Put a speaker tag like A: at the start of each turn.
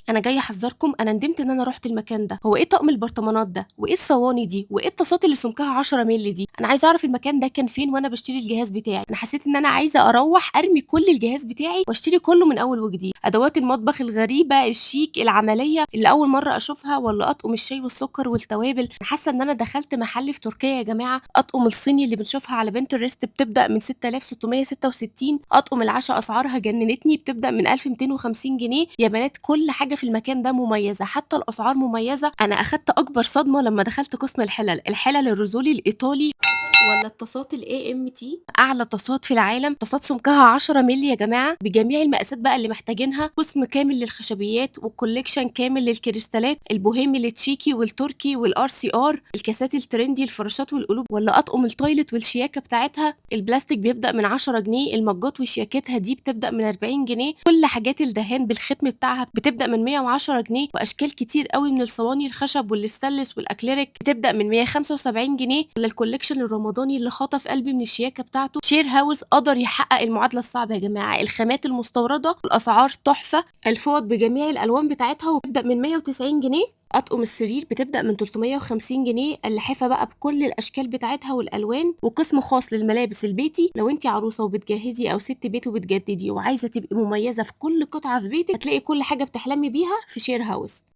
A: انا جايه احذركم، انا ندمت ان انا رحت المكان ده. هو ايه طقم البرطمانات ده، وايه الصواني دي، وايه الطاسات اللي سمكها 10 مللي دي؟ انا عايزه اعرف المكان ده كان فين وانا بشتري الجهاز بتاعي. انا حسيت ان انا عايزه اروح ارمي كل الجهاز بتاعي واشتري كله من اول وجديد. ادوات المطبخ الغريبه الشيك العمليه اللي اول مره اشوفها، ولا اطقم الشاي والسكر والتوابل. انا حاسه ان انا دخلت محل في تركيا يا جماعه. اطقم الصيني اللي بنشوفها على بنترست بتبدا من 6666. اطقم العشاء اسعارها جننتني، بتبدا من 1250 جنيه. يا بنات كل حاجه في المكان ده مميزه، حتى الاسعار مميزه. انا اخدت اكبر صدمه لما دخلت قسم الحلل الرزولي الايطالي، ولا الطاسات الاي ام تي. اعلى طاسات في العالم، طاسات سمكها 10 مللي يا جماعه، بجميع المقاسات بقى اللي محتاجينها. قسم كامل للخشبيات وكوليكشن كامل للكريستالات، البوهيمي التشيكي والتركي والار سي ار، الكاسات الترندي، الفراشات والقلوب، ولا اطقم التويلت والشياكه بتاعتها. البلاستيك بيبدا من 10 جنيه، المجات وشياكتها دي بتبدا من 40 جنيه. كل حاجات الدهان بالختم بتاعها بتبدا من 110 جنيه. واشكال كتير قوي من الصواني الخشب والستانلس والاكليريك بتبدا من 175 جنيه. ولا الكوليكشن الرمضاني اللي خطف قلبي من الشياكه بتاعته. شير هاوس قدر يحقق المعادله الصعبه يا جماعه، الخامات المستورده والاسعار تحفه. الفوط بجميع الالوان بتاعتها وبتبدا من 190 جنيه. اطقم السرير بتبدا من 350 جنيه. اللحافه بقى بكل الاشكال بتاعتها والالوان. وقسم خاص للملابس البيتي، لو انت عروسه وبتجهزي او ست بيت وبتجددي وعايزه تبقي مميزه في كل قطعه في بيتك، هتلاقي كل حاجه بتحلمي بيها في شير هاوس.